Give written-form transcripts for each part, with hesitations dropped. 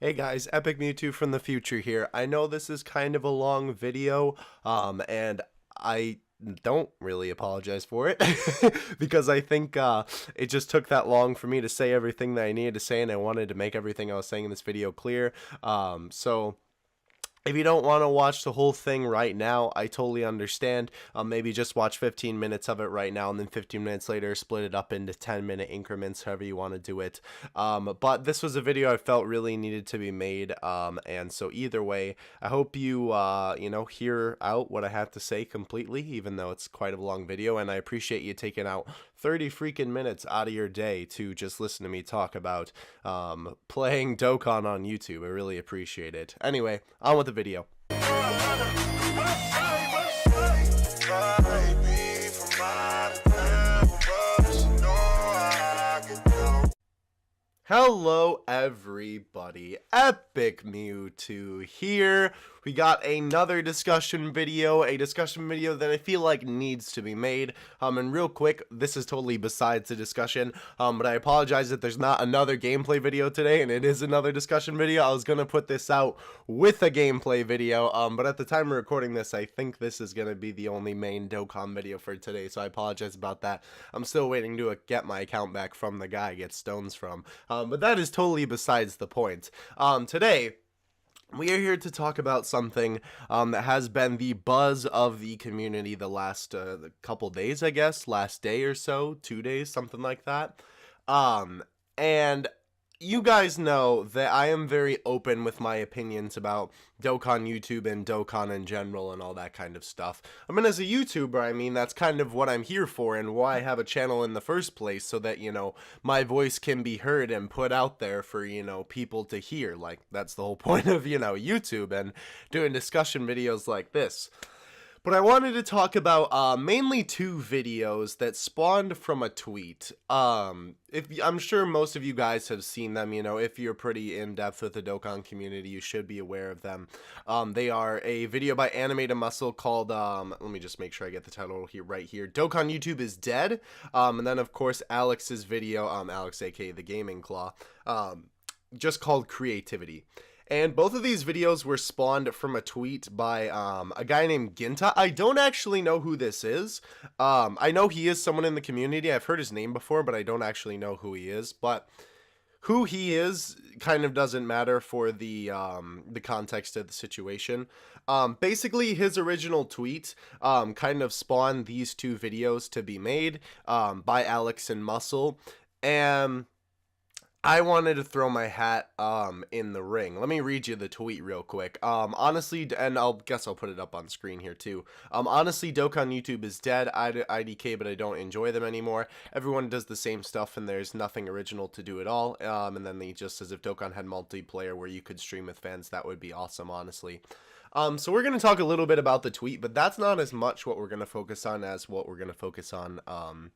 Hey guys, Epic Mewtwo from the future here. I know this is kind of a long video, and I don't really apologize for it because I think it just took that long for me to say everything that I needed to say, and I wanted to make everything I was saying in this video clear. So if you don't want to watch the whole thing right now, I totally understand. Maybe just watch 15 minutes of it right now, and then 15 minutes later split it up into 10-minute increments, however you want to do it. But this was a video I felt really needed to be made, and so either way, I hope you hear out what I have to say completely, even though it's quite a long video, and I appreciate you taking out 30 freaking minutes out of your day to just listen to me talk about playing Dokkan on YouTube. I really appreciate it. Anyway, on with the video. Hello everybody, Epic Mewtwo here. We got another discussion video, that I feel like needs to be made. And real quick, this is totally besides the discussion, but I apologize that there's not another gameplay video today, and it is another discussion video. I was gonna put this out with a gameplay video, but at the time of recording this, I think this is gonna be the only main Dokkan video for today, so I apologize about that. I'm still waiting to get my account back from the guy I get stones from, but that is totally besides the point. Today, we are here to talk about something that has been the buzz of the community the last couple days, I guess, last day or so, 2 days, something like that. And you guys know that I am very open with my opinions about Dokkan YouTube and Dokkan in general and all that kind of stuff. I mean, as a YouTuber, I mean, that's kind of what I'm here for and why I have a channel in the first place, so that, my voice can be heard and put out there for, people to hear. Like, that's the whole point of, YouTube and doing discussion videos like this. But I wanted to talk about mainly two videos that spawned from a tweet. I'm sure most of you guys have seen them. If you're pretty in depth with the Dokkan community, you should be aware of them. They are a video by Animated Muscle called, let me just make sure I get the title here right here. Dokkan YouTube is dead. And then of course Alex's video, Alex aka the Gaming Claw, just called Creativity. And both of these videos were spawned from a tweet by a guy named Ginta. I don't actually know who this is. I know he is someone in the community. I've heard his name before, but I don't actually know who he is. But who he is kind of doesn't matter for the context of the situation. Basically, his original tweet kind of spawned these two videos to be made by Alex and Muscle. And I wanted to throw my hat in the ring. Let me read you the tweet real quick. Honestly, and I'll put it up on screen here too. Honestly, Dokkan YouTube is dead. IDK, but I don't enjoy them anymore. Everyone does the same stuff, and there's nothing original to do at all. And then he just says if Dokkan had multiplayer where you could stream with fans, that would be awesome, honestly. So we're going to talk a little bit about the tweet, but that's not as much what we're going to focus on as what we're going to focus on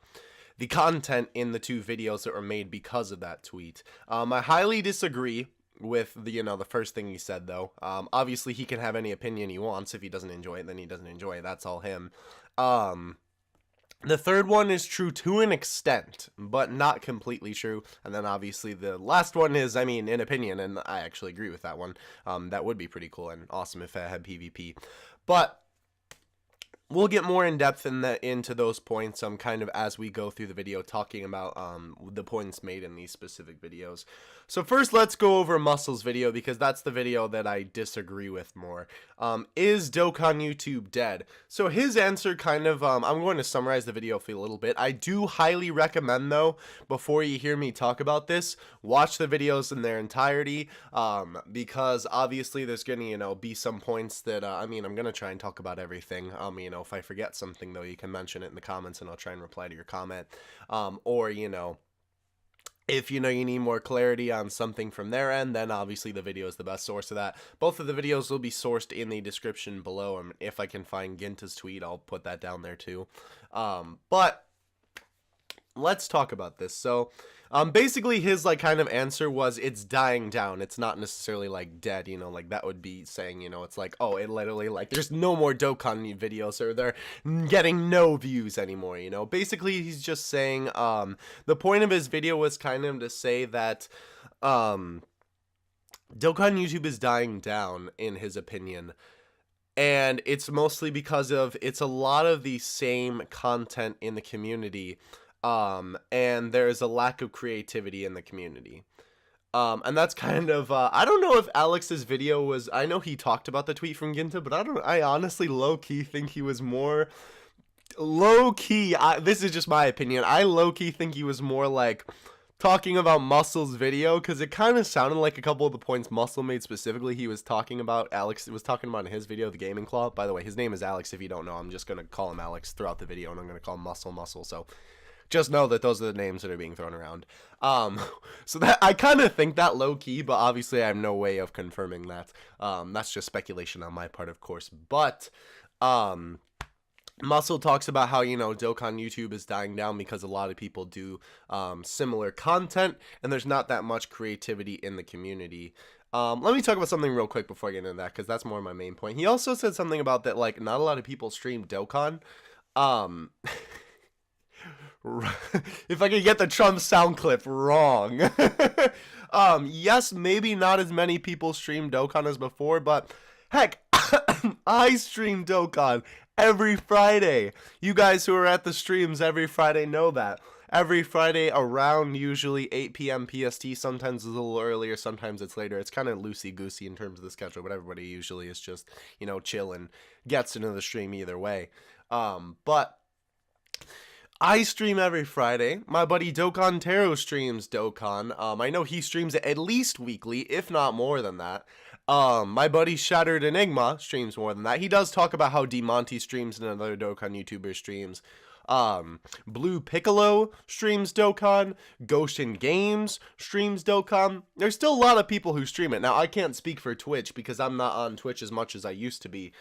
the content in the two videos that were made because of that tweet. I highly disagree with the first thing he said, though. Obviously, he can have any opinion he wants. If he doesn't enjoy it, then he doesn't enjoy it. That's all him. The third one is true to an extent, but not completely true. And then obviously the last one is, in opinion, and I actually agree with that one. That would be pretty cool and awesome if it had PvP. But we'll get more in depth into those points kind of as we go through the video, talking about the points made in these specific videos. So first, let's go over Muscle's video, because that's the video that I disagree with more. Is Dokkan YouTube dead? So his answer kind of, I'm going to summarize the video for you a little bit. I do highly recommend, though, before you hear me talk about this, watch the videos in their entirety, because obviously there's going to, be some points that, I'm going to try and talk about everything. If I forget something, though, you can mention it in the comments and I'll try and reply to your comment. Or, if you need more clarity on something from their end, then obviously the video is the best source of that. Both of the videos will be sourced in the description below, and if I can find Ginta's tweet, I'll put that down there too. But let's talk about this. So basically his kind of answer was it's dying down. It's not necessarily dead, like that would be saying, it's like, oh, it literally there's no more Dokkan videos, or they're getting no views anymore. Basically he's just saying the point of his video was kind of to say that Dokkan YouTube is dying down, in his opinion. And it's mostly because of it's a lot of the same content in the community, and there's a lack of creativity in the community. And that's kind of I don't know if Alex's video was, I know he talked about the tweet from Ginta, but I honestly low-key think he was more low-key, this is just my opinion, I low-key think he was more like talking about Muscle's video, because it kind of sounded like a couple of the points Muscle made specifically he was talking about, Alex was talking about in his video, the gaming claw. By the way, his name is Alex. If you don't know, I'm just going to call him Alex throughout the video, and I'm going to call him Muscle, so just know that those are the names that are being thrown around. So that, I kind of think that low-key, but obviously I have no way of confirming that. That's just speculation on my part, of course, but Muscle talks about how, Dokkan YouTube is dying down because a lot of people do similar content, and there's not that much creativity in the community. Let me talk about something real quick before I get into that, because that's more my main point. He also said something about that, like, not a lot of people stream Dokkan. If I could get the Trump sound clip wrong. Yes, maybe not as many people stream Dokkan as before, but heck, I stream Dokkan every Friday. You guys who are at the streams every Friday know that. Every Friday around usually 8 p.m. PST, sometimes a little earlier, sometimes it's later. It's kind of loosey-goosey in terms of the schedule, but everybody usually is just, chill and gets into the stream either way. But I stream every Friday. My buddy Dokkan Taro streams Dokkan. I know he streams it at least weekly, if not more than that. My buddy Shattered Enigma streams more than that. He does talk about how DeMonty streams and another Dokkan YouTuber streams. Blue Piccolo streams Dokkan. Goshen Games streams Dokkan. There's still a lot of people who stream it. Now, I can't speak for Twitch because I'm not on Twitch as much as I used to be.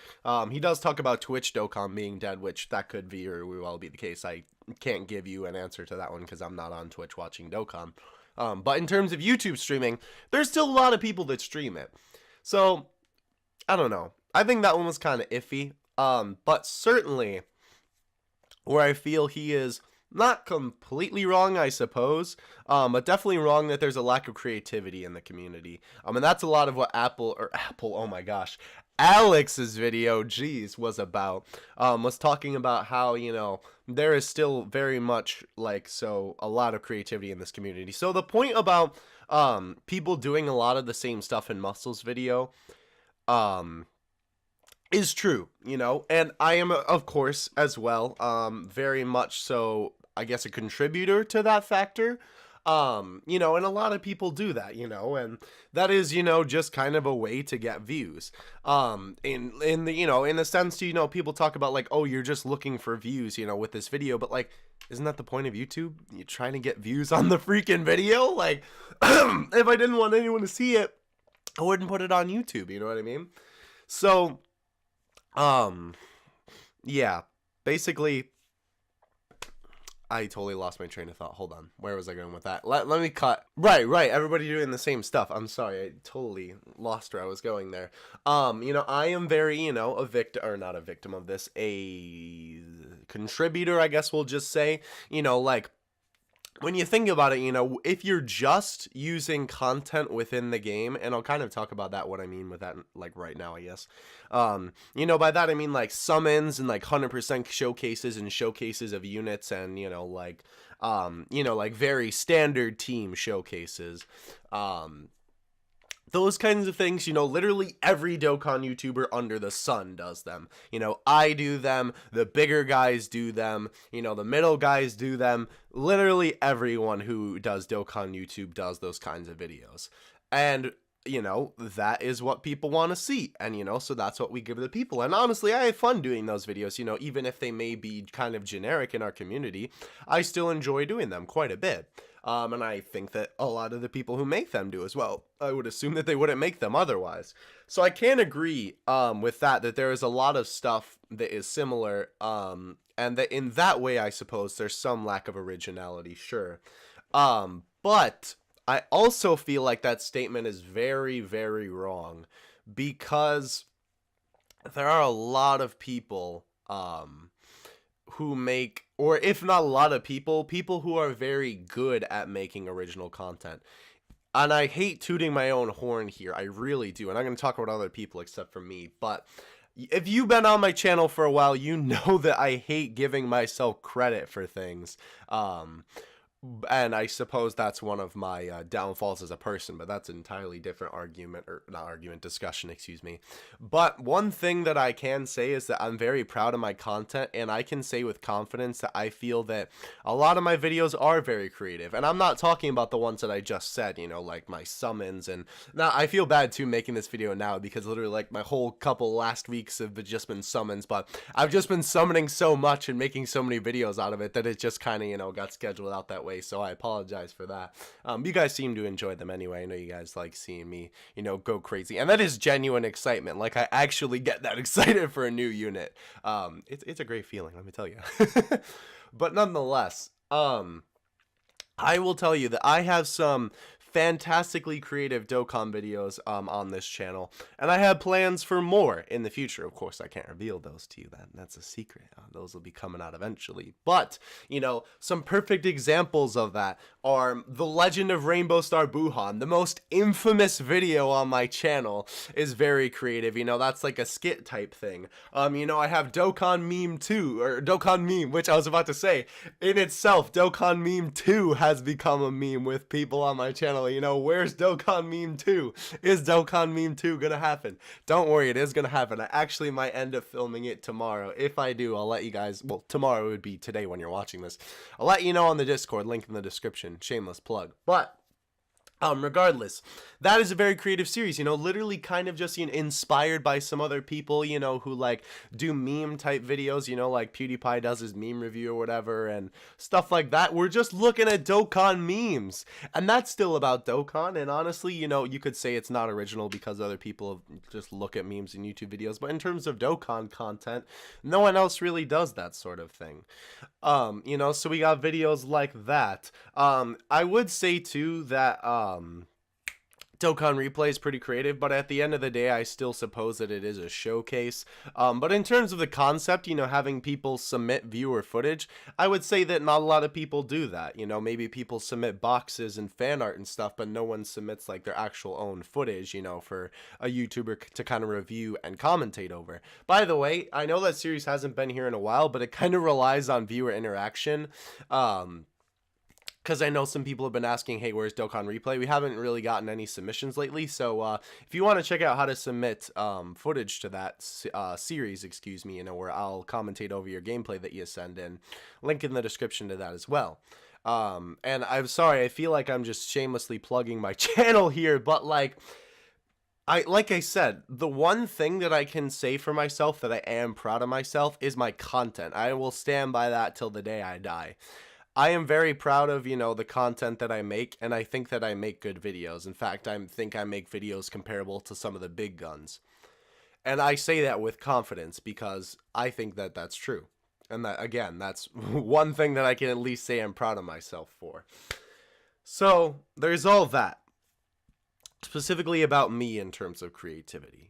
He does talk about Twitch Dokkan being dead, which that could very well be the case. I can't give you an answer to that one because I'm not on Twitch watching Dokkan. But in terms of YouTube streaming, there's still a lot of people that stream it. So, I don't know. I think that one was kind of iffy. But certainly, where I feel he is not completely wrong, I suppose, but definitely wrong that there's a lack of creativity in the community. And that's a lot of what oh my gosh, Alex's video, was about. Was talking about how, there is still very much, a lot of creativity in this community. So the point about people doing a lot of the same stuff in Muscle's video, is true, and I am, of course, as well, very much so, I guess, a contributor to that factor, and a lot of people do that, and that is, just kind of a way to get views, in the sense, people talk about, like, oh, you're just looking for views, with this video, but, like, isn't that the point of YouTube? You're trying to get views on the freaking video? Like, if I didn't want anyone to see it, I wouldn't put it on YouTube, you know what I mean? So, yeah, basically, I totally lost my train of thought. Hold on. Where was I going with that? Let me cut. Right. Everybody doing the same stuff. I'm sorry. I totally lost where I was going there. I am very, a victim, or not a victim of this, a contributor, I guess we'll just say, like, when you think about it, if you're just using content within the game, and I'll kind of talk about that, what I mean with that, like, right now, I guess. By that I mean, like, summons and, like, 100% showcases and showcases of units and, like, very standard team showcases. Those kinds of things, literally every Dokkan YouTuber under the sun does them. I do them, the bigger guys do them, the middle guys do them. Literally everyone who does Dokkan YouTube does those kinds of videos. And, that is what people want to see. And, so that's what we give the people. And honestly, I have fun doing those videos, even if they may be kind of generic in our community, I still enjoy doing them quite a bit. And I think that a lot of the people who make them do as well. I would assume that they wouldn't make them otherwise. So I can agree with that there is a lot of stuff that is similar, and that in that way, I suppose, there's some lack of originality, sure. But I also feel like that statement is very, very wrong, because there are a lot of people who make, or if not a lot of people who are very good at making original content. and I hate tooting my own horn here, I really do, and I'm going to talk about other people except for me, but if you've been on my channel for a while, you know that I hate giving myself credit for things. And I suppose that's one of my downfalls as a person, but that's an entirely different argument, or not argument, discussion, excuse me. But one thing that I can say is that I'm very proud of my content, and I can say with confidence that I feel that a lot of my videos are very creative. And I'm not talking about the ones that I just said, you know, like my summons. And now I feel bad too making this video now, because literally like my whole couple last weeks have just been summons, but I've just been summoning so much and making so many videos out of it that it just kind of, you know, got scheduled out that way. So I apologize for that. You guys seem to enjoy them anyway. I know you guys like seeing me, you know, go crazy, and that is genuine excitement. Like, I actually get that excited for a new unit. It's a great feeling, let me tell you. But nonetheless, I will tell you that I have some fantastically creative Dokkan videos on this channel, and I have plans for more in the future. Of course, I can't reveal those to you. That's a secret. Those will be coming out eventually. But, you know, some perfect examples of that are The Legend of Rainbow Star Buhan. The most infamous video on my channel is very creative. You know, that's like a skit type thing. You know, I have Dokkan Meme 2, or Dokkan Meme, which I was about to say. In itself, Dokkan Meme 2 has become a meme with people on my channel. You know, where's Dokkan Meme 2? Is Dokkan Meme 2 gonna happen? Don't worry, it is gonna happen. I actually might end up filming it tomorrow. If I do, I'll let you guys, well, tomorrow would be today when you're watching this. I'll let you know on the Discord, link in the description. Shameless plug. But regardless, that is a very creative series, you know, literally kind of just, you know, inspired by some other people, you know, who like do meme type videos, you know, like PewDiePie does his meme review or whatever and stuff like that. We're just looking at Dokkan memes, and that's still about Dokkan. And honestly, you know, you could say it's not original because other people just look at memes in YouTube videos, but in terms of Dokkan content, no one else really does that sort of thing. You know, so we got videos like that. I would say too that Dokkan Replay is pretty creative, but at the end of the day, I still suppose that it is a showcase. But in terms of the concept, you know, having people submit viewer footage, I would say that not a lot of people do that. You know, maybe people submit boxes and fan art and stuff, but no one submits like their actual own footage, you know, for a YouTuber to kind of review and commentate over. By the way, I know that series hasn't been here in a while, but it kind of relies on viewer interaction. Because I know some people have been asking, hey, where's Dokkan Replay? We haven't really gotten any submissions lately, so if you want to check out how to submit footage to that series, excuse me, you know, where I'll commentate over your gameplay that you send in, link in the description to that as well. And I'm sorry, I feel like I'm just shamelessly plugging my channel here, but like I said, the one thing that I can say for myself that I am proud of myself is my content. I will stand by that till the day I die. I am very proud of, you know, the content that I make, and I think that I make good videos. In fact, I think I make videos comparable to some of the big guns. And I say that with confidence because I think that that's true. And that, again, that's one thing that I can at least say I'm proud of myself for. So, there's all that. Specifically about me in terms of creativity.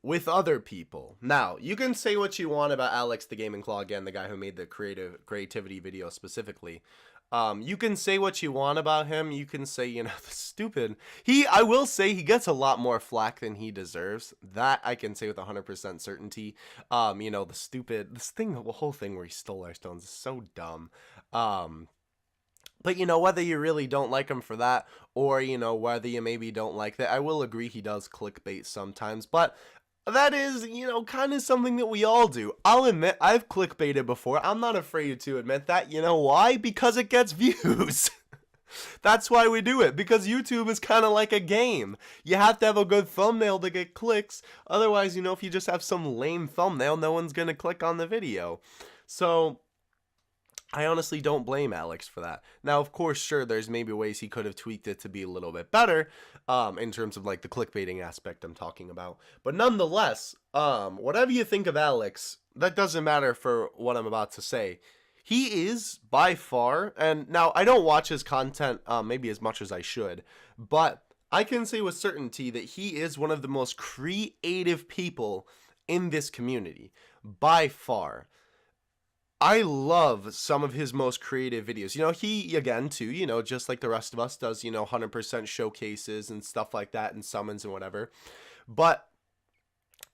With other people. Now, you can say what you want about Alex the Gaming Claw, again, the guy who made the creativity video specifically. You can say what you want about him. You can say, you know, the stupid. I will say he gets a lot more flack than he deserves. That I can say with 100% certainty. You know, the whole thing where he stole our stones is so dumb. But, you know, whether you really don't like him for that, or, you know, whether you maybe don't like that, I will agree he does clickbait sometimes, but that is, you know, kind of something that we all do. I'll admit, I've clickbaited before. I'm not afraid to admit that. You know why? Because it gets views. That's why we do it, because YouTube is kind of like a game. You have to have a good thumbnail to get clicks. Otherwise, you know, if you just have some lame thumbnail, no one's going to click on the video. So I honestly don't blame Alex for that. Now, of course, sure, there's maybe ways he could have tweaked it to be a little bit better, in terms of like the clickbaiting aspect I'm talking about. But nonetheless, whatever you think of Alex, that doesn't matter for what I'm about to say. He is by far, and now I don't watch his content maybe as much as I should, but I can say with certainty that he is one of the most creative people in this community, by far. I love some of his most creative videos. He, again, too, just like the rest of us, does, 100% showcases and stuff like that and summons and whatever. But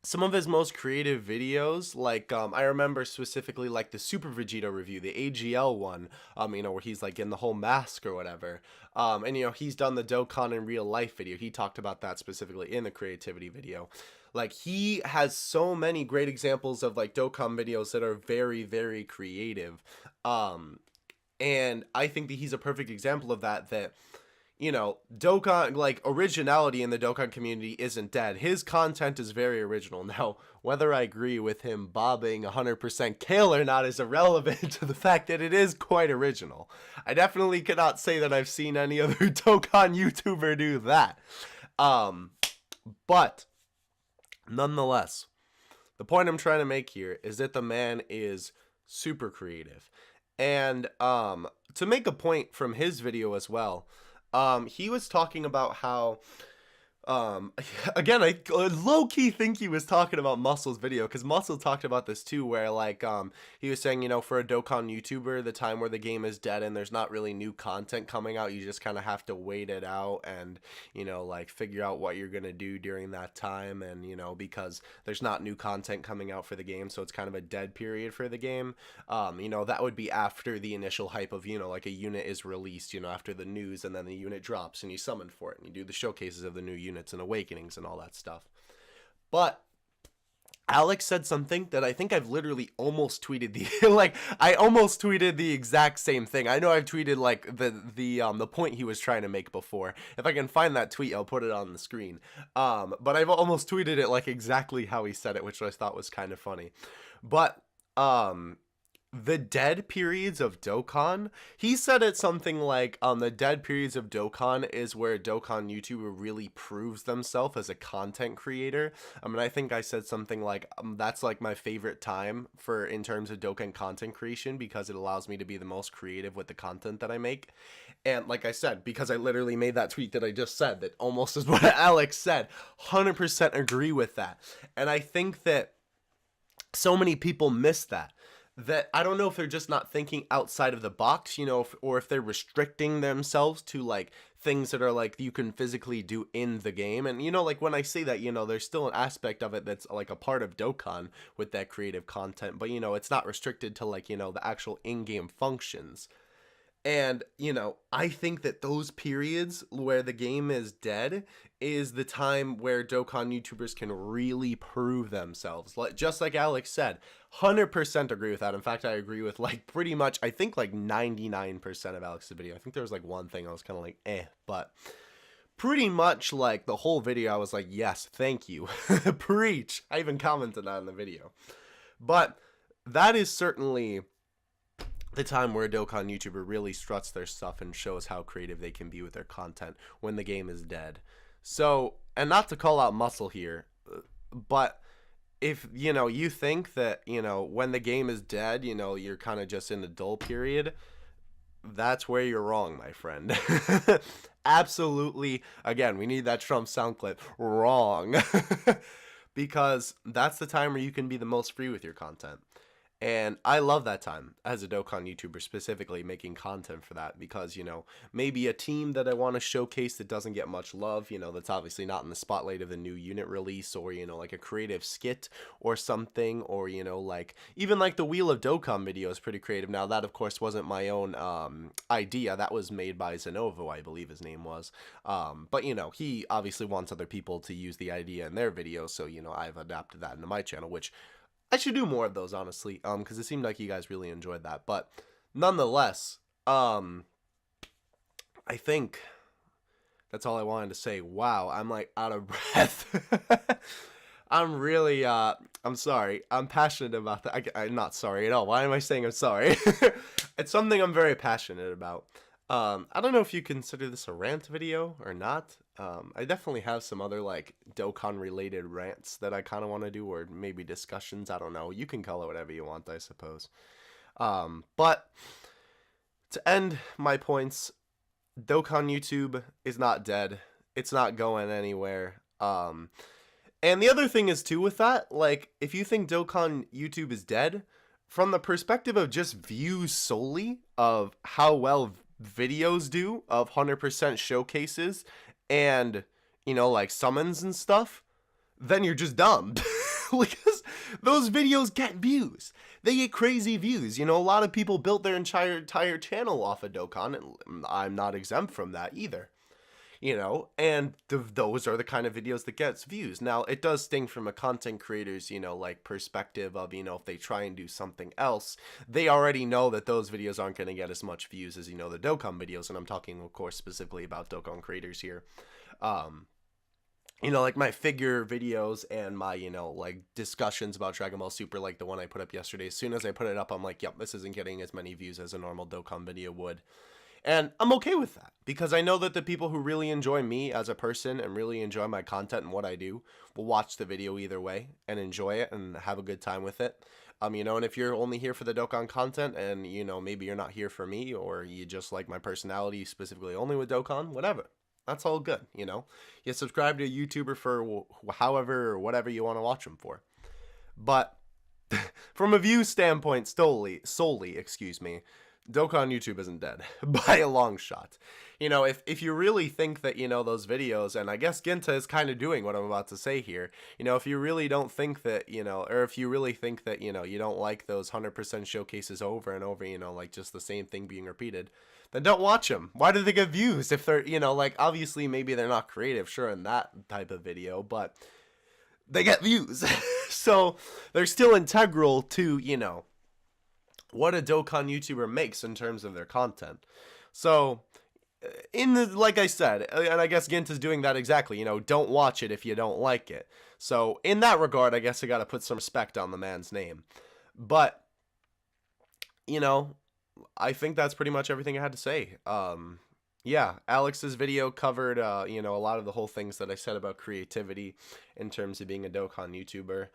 some of his most creative videos, like, I remember specifically, like, the Super Vegeta review, the AGL one, where he's, like, in the whole mask or whatever. And, he's done the Dokkan in real life video. He talked about that specifically in the creativity video. Like, he has so many great examples of, like, Dokkan videos that are very, very creative. And I think that he's a perfect example of that, Dokkan, like, originality in the Dokkan community isn't dead. His content is very original. Now, whether I agree with him bobbing 100% kale or not is irrelevant to the fact that it is quite original. I definitely cannot say that I've seen any other Dokkan YouTuber do that. But nonetheless, the point I'm trying to make here is that the man is super creative. And to make a point from his video as well, he was talking about how, again, I low-key think he was talking about Muscle's video, because Muscle talked about this too, where, like, he was saying, for a Dokkan YouTuber, the time where the game is dead and there's not really new content coming out, you just kind of have to wait it out and, like, figure out what you're gonna do during that time, and, because there's not new content coming out for the game, so it's kind of a dead period for the game. That would be after the initial hype of, like, a unit is released, after the news, and then the unit drops, and you summon for it, and you do the showcases of the new units and awakenings and all that stuff. But Alex said something that I think I've literally almost tweeted I almost tweeted the exact same thing. I know I've tweeted, like, the point he was trying to make before. If I can find that tweet, I'll put it on the screen. But I've almost tweeted it like exactly how he said it, which I thought was kind of funny. But the dead periods of Dokkan, he said it something like, the dead periods of Dokkan is where a Dokkan YouTuber really proves themselves as a content creator. I think I said something like, that's, like, my favorite time in terms of Dokkan content creation, because it allows me to be the most creative with the content that I make. And like I said, because I literally made that tweet that I just said, that almost is what Alex said, 100% agree with that. And I think that so many people miss that I don't know if they're just not thinking outside of the box, or if they're restricting themselves to, like, things that are, like, you can physically do in the game. And, like, when I say that, there's still an aspect of it that's, like, a part of Dokkan with that creative content, but, it's not restricted to, like, the actual in-game functions. And, I think that those periods where the game is dead is the time where Dokkan YouTubers can really prove themselves. Just like Alex said, 100% agree with that. In fact, I agree with, like, pretty much, I think, like, 99% of Alex's video. I think there was, like, one thing I was kind of like, but pretty much, like, the whole video I was like, yes, thank you. Preach. I even commented that in the video. But that is certainly the time where a Dokkan YouTuber really struts their stuff and shows how creative they can be with their content when the game is dead. So, and not to call out Muscle here, but if, you think that, when the game is dead, you're kind of just in a dull period, that's where you're wrong, my friend. Absolutely, again, we need that Trump sound clip, wrong. Because that's the time where you can be the most free with your content. And I love that time as a Dokkan YouTuber, specifically making content for that, because, maybe a team that I want to showcase that doesn't get much love, that's obviously not in the spotlight of the new unit release, or, like a creative skit or something, or, like, even like the Wheel of Dokkan video is pretty creative. Now, that, of course, wasn't my own idea. That was made by Zenovo, I believe his name was. But, he obviously wants other people to use the idea in their videos, so, I've adapted that into my channel, which I should do more of those, honestly, because it seemed like you guys really enjoyed that. But nonetheless, I think that's all I wanted to say. Wow, I'm, like, out of breath. I'm really, I'm sorry. I'm passionate about that. I'm not sorry at all. Why am I saying I'm sorry? It's something I'm very passionate about. I don't know if you consider this a rant video or not. I definitely have some other, like, Dokkan related rants that I kind of want to do, or maybe discussions. I don't know. You can call it whatever you want, I suppose. But to end my points, Dokkan YouTube is not dead. It's not going anywhere. And the other thing is too with that, like, if you think Dokkan YouTube is dead, from the perspective of just views solely of how well videos do of 100% showcases and, you know, like summons and stuff, then you're just dumb. Because those videos get views. They get crazy views. You know, a lot of people built their entire channel off of Dokkan, and I'm not exempt from that either. You know, and those are the kind of videos that gets views. Now, it does sting from a content creator's, you know, like perspective of, you know, if they try and do something else, they already know that those videos aren't going to get as much views as, you know, the Dokkan videos. And I'm talking, of course, specifically about Dokkan creators here. You know, like my figure videos and my, you know, like discussions about Dragon Ball Super, like the one I put up yesterday. As soon as I put it up, I'm like, yep, this isn't getting as many views as a normal Dokkan video would. And I'm okay with that, because I know that the people who really enjoy me as a person and really enjoy my content and what I do will watch the video either way and enjoy it and have a good time with it. You know, and if you're only here for the Dokkan content and, you know, maybe you're not here for me, or you just like my personality specifically only with Dokkan, whatever. That's all good, you know. You subscribe to a YouTuber for however or whatever you want to watch them for. But from a view standpoint, solely, excuse me, Dokkan YouTube isn't dead by a long shot. You know, if you really think that, you know, those videos, and I guess Ginta is kind of doing what I'm about to say here, you know, if you really don't think that, you know, or if you really think that, you know, you don't like those 100% showcases over and over, you know, like just the same thing being repeated, then don't watch them. Why do they get views if they're, you know, like obviously maybe they're not creative, sure, in that type of video, but they get views. So they're still integral to, you know, what a Dokkan YouTuber makes in terms of their content. So, like I said, and I guess Gint is doing that exactly, you know, don't watch it if you don't like it. So, in that regard, I guess I gotta put some respect on the man's name. But, you know, I think that's pretty much everything I had to say. Yeah, Alex's video covered, you know, a lot of the whole things that I said about creativity in terms of being a Dokkan YouTuber.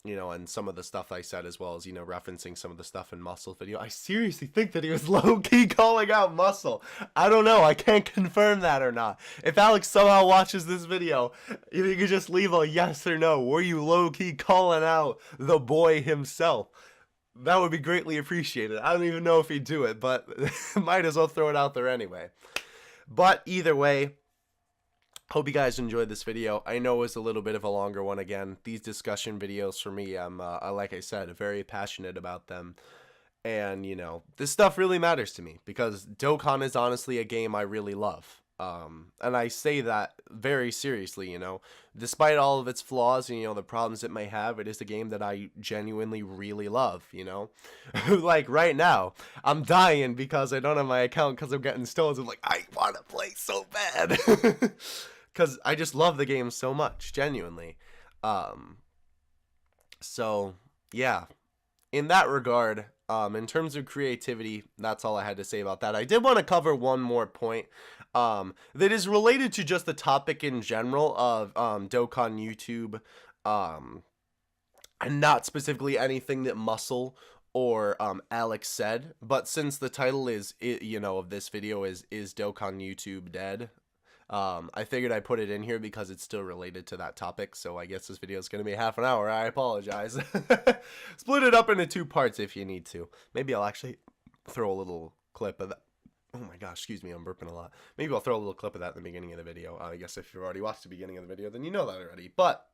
You know, and some of the stuff I said, as well as, you know, referencing some of the stuff in Muscle's video. I seriously think that he was low-key calling out Muscle. I don't know. I can't confirm that or not. If Alex somehow watches this video, if you could just leave a yes or no. Were you low-key calling out the boy himself? That would be greatly appreciated. I don't even know if he'd do it, but might as well throw it out there anyway. But either way, hope you guys enjoyed this video. I know it was a little bit of a longer one again. These discussion videos for me, I'm, like I said, very passionate about them. And, you know, this stuff really matters to me because Dokkan is honestly a game I really love. And I say that very seriously, you know. Despite all of its flaws and, you know, the problems it may have, it is a game that I genuinely really love, you know. Like, right now, I'm dying because I don't have my account because I'm getting stolen. I'm like, I want to play so bad. Because I just love the game so much, genuinely. So, yeah. In that regard, in terms of creativity, that's all I had to say about that. I did want to cover one more point that is related to just the topic in general of Dokkan YouTube, and not specifically anything that Muscle or Alex said. But since the title is, you know, of this video is Dokkan YouTube dead? I figured I put it in here because it's still related to that topic, so I guess this video is going to be half an hour. I apologize. Split it up into 2 parts if you need to. Maybe I'll actually throw a little clip of that. Oh my gosh, excuse me, I'm burping a lot. Maybe I'll throw a little clip of that in the beginning of the video. I guess if you've already watched the beginning of the video, then you know that already. But,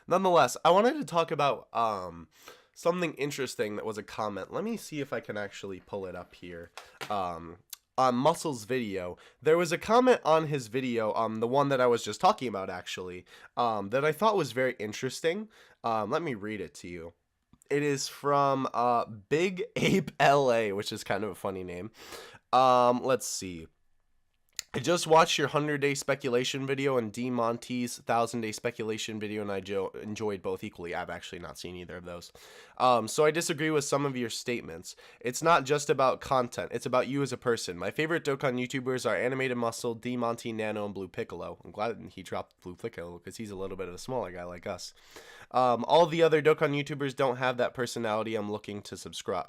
nonetheless, I wanted to talk about, something interesting that was a comment. Let me see if I can actually pull it up here. On Muscle's video, there was a comment on his video, the one that I was just talking about actually, that I thought was very interesting. Let me read it to you. It is from Big Ape LA, which is kind of a funny name. Let's see. I just watched your 100-day speculation video and D Monty's 1,000-day speculation video, and I enjoyed both equally. I've actually not seen either of those. So I disagree with some of your statements. It's not just about content. It's about you as a person. My favorite Dokkan YouTubers are Animated Muscle, D Monty, Nano, and Blue Piccolo. I'm glad he dropped Blue Piccolo because he's a little bit of a smaller guy like us. All the other Dokkan YouTubers don't have that personality I'm looking to subscribe.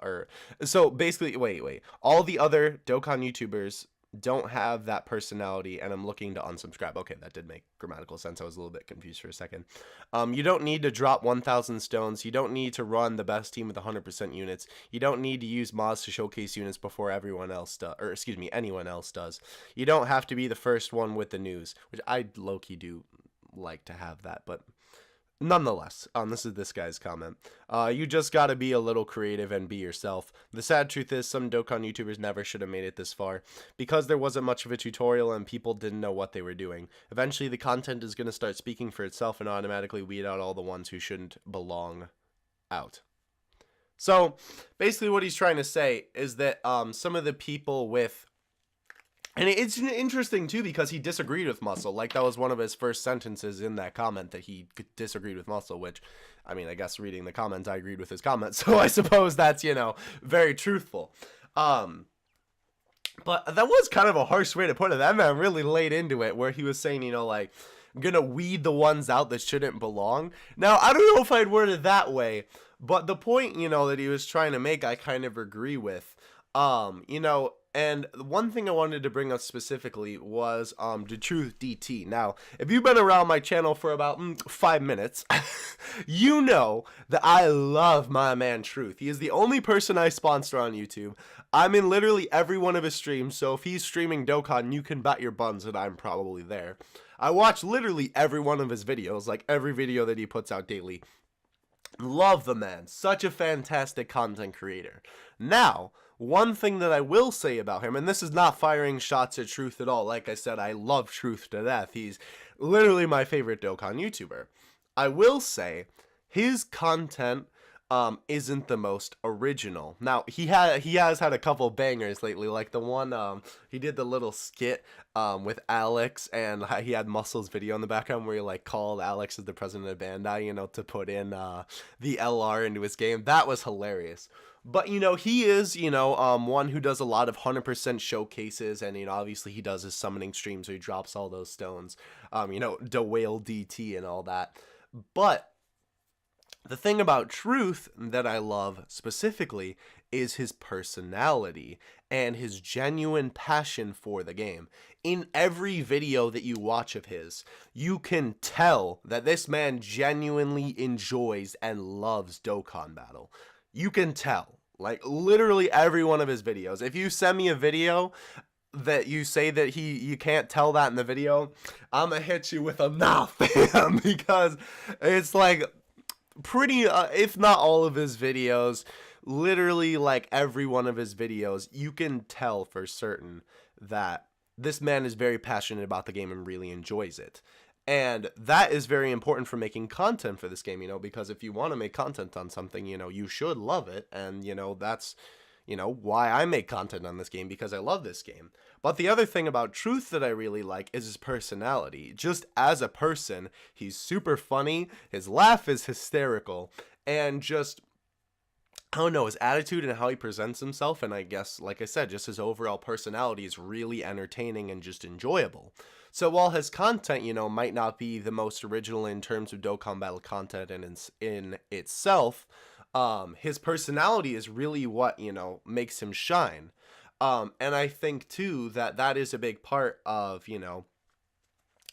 So basically, wait. All the other Dokkan YouTubers don't have that personality and I'm looking to unsubscribe. Okay, that did make grammatical sense. I was a little bit confused for a second. You don't need to drop 1,000 stones. You don't need to run the best team with 100% units. You don't need to use mods to showcase units before everyone else does, or excuse me, anyone else does. You don't have to be the first one with the news, which I low-key do like to have that, but nonetheless, this is this guy's comment. You just gotta be a little creative and be yourself. The sad truth is some Dokkan YouTubers never should have made it this far because there wasn't much of a tutorial and people didn't know what they were doing. Eventually, the content is gonna start speaking for itself and automatically weed out all the ones who shouldn't belong out. So, basically what he's trying to say is that some of the people with... And it's interesting, too, because he disagreed with Muscle. Like, that was one of his first sentences in that comment, that he disagreed with Muscle, which, I mean, I guess reading the comments, I agreed with his comments. So I suppose that's, you know, very truthful. But that was kind of a harsh way to put it. That man really laid into it, where he was saying, you know, like, I'm gonna weed the ones out that shouldn't belong. Now, I don't know if I'd word it that way, but the point, you know, that he was trying to make, I kind of agree with. You know... And one thing I wanted to bring up specifically was the Truth DT. Now, if you've been around my channel for about 5 minutes, you know that I love my man Truth. He is the only person I sponsor on YouTube. I'm in literally every one of his streams, so if he's streaming Dokkan, you can bet your buns that I'm probably there. I watch literally every one of his videos, like every video that he puts out daily. Love the man. Such a fantastic content creator. Now, one thing that I will say about him, and this is not firing shots at Truth at all. Like I said, I love Truth to death. He's literally my favorite Dokkan YouTuber. I will say his content isn't the most original. Now, he has had a couple bangers lately, like the one he did the little skit with Alex, and he had Muscle's video in the background where he like called Alex as the president of Bandai, you know, to put in the LR into his game. That was hilarious. But, you know, he is, you know, one who does a lot of 100% showcases, and, you know, obviously he does his summoning streams where he drops all those stones, you know, the whale DT and all that. But the thing about Truth that I love specifically is his personality and his genuine passion for the game. In every video that you watch of his, you can tell that this man genuinely enjoys and loves Dokkan Battle. You can tell, like literally every one of his videos. If you send me a video that you say that you can't tell that in the video, I'm gonna hit you with a nah, fam, because it's like pretty, if not all of his videos, literally like every one of his videos, you can tell for certain that this man is very passionate about the game and really enjoys it. And that is very important for making content for this game, you know, because if you want to make content on something, you know, you should love it. And, you know, that's, you know, why I make content on this game, because I love this game. But the other thing about Truth that I really like is his personality. Just as a person, he's super funny, his laugh is hysterical, and just, I don't know, his attitude and how he presents himself, and I guess, like I said, just his overall personality is really entertaining and just enjoyable. So while his content, you know, might not be the most original in terms of Dokkan Battle content in itself, his personality is really what, you know, makes him shine. And I think, too, that that is a big part of, you know,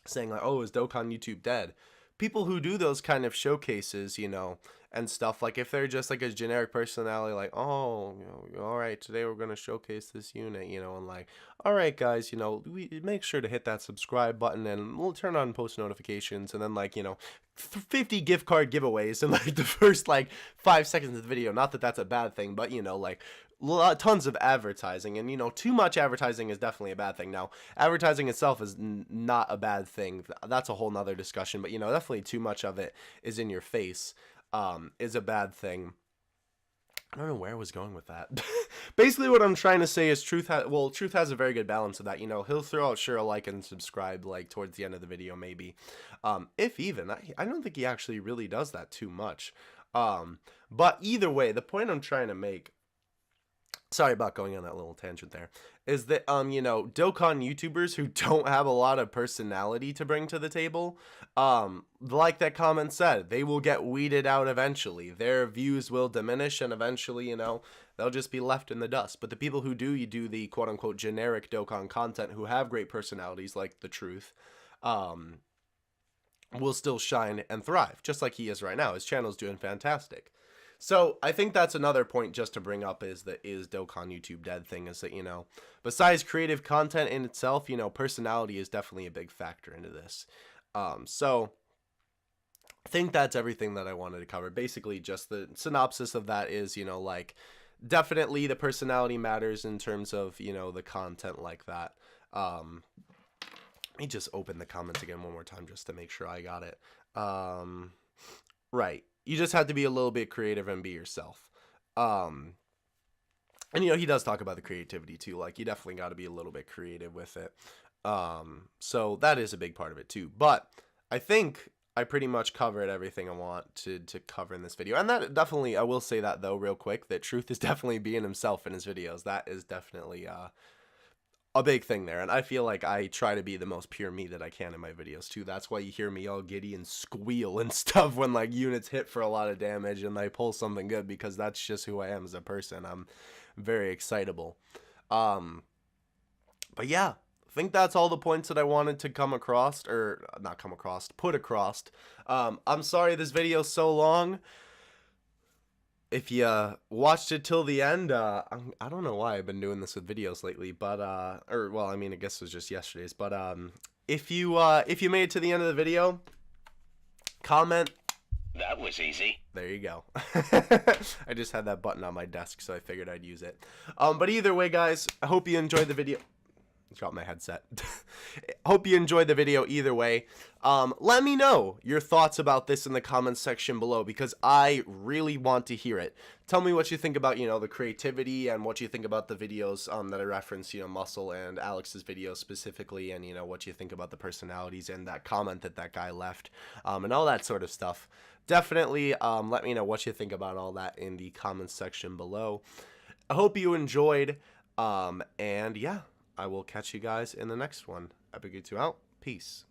saying like, oh, is Dokkan YouTube dead? People who do those kind of showcases, you know, and stuff, like if they're just like a generic personality, like, oh, you know, all right, today we're going to showcase this unit, you know, and like, all right, guys, you know, we make sure to hit that subscribe button and we'll turn on post notifications, and then like, you know, 50 gift card giveaways in like the first like 5 seconds of the video. Not that that's a bad thing, but you know, like tons of advertising, and you know, too much advertising is definitely a bad thing. Now, advertising itself is not a bad thing. That's a whole nother discussion, but you know, definitely too much of it is in your face. Is a bad thing. I don't know where I was going with that. Basically, what I'm trying to say is Truth has a very good balance of that. You know, he'll throw out sure a like and subscribe like towards the end of the video, maybe. If even. I don't think he actually really does that too much. But either way, the point I'm trying to make, sorry about going on that little tangent there, is that, you know, Dokkan YouTubers who don't have a lot of personality to bring to the table, like that comment said, they will get weeded out eventually. Their views will diminish, and eventually, you know, they'll just be left in the dust. But the people who do, you do the quote-unquote generic Dokkan content, who have great personalities like the Truth, will still shine and thrive, just like he is right now. His channel's doing fantastic. So I think that's another point just to bring up, is that is Dokkan YouTube dead thing, is that, you know, besides creative content in itself, you know, personality is definitely a big factor into this. So I think that's everything that I wanted to cover. Basically, just the synopsis of that is, you know, like, definitely the personality matters in terms of, you know, the content like that. Let me just open the comments again one more time just to make sure I got it. Right. You just have to be a little bit creative and be yourself. And, you know, he does talk about the creativity too. Like, you definitely got to be a little bit creative with it. So that is a big part of it too. But I think I pretty much covered everything I want to cover in this video. And that definitely, I will say that though real quick, that Truth is definitely being himself in his videos. That is definitely a big thing there. And I feel like I try to be the most pure me that I can in my videos too. That's why you hear me all giddy and squeal and stuff when like units hit for a lot of damage and I pull something good, because that's just who I am as a person. I'm very excitable. But yeah, I think that's all the points that I wanted to come across, or not come across, put across. I'm sorry this video's so long. If you watched it till the end, I don't know why I've been doing this with videos lately, but or well, I mean, I guess it was just yesterday's, but if you made it to the end of the video, comment. That was easy. There you go. I just had that button on my desk, so I figured I'd use it. But either way, guys, I hope you enjoyed the video. Got my headset. Hope you enjoyed the video either way. Let me know your thoughts about this in the comments section below, because I really want to hear it. Tell me what you think about, you know, the creativity, and what you think about the videos that I referenced, you know, Muscle and Alex's videos specifically, and, you know, what you think about the personalities and that comment that that guy left, and all that sort of stuff. Definitely let me know what you think about all that in the comments section below. I hope you enjoyed, and yeah, I will catch you guys in the next one. Epic YouTube out. Peace.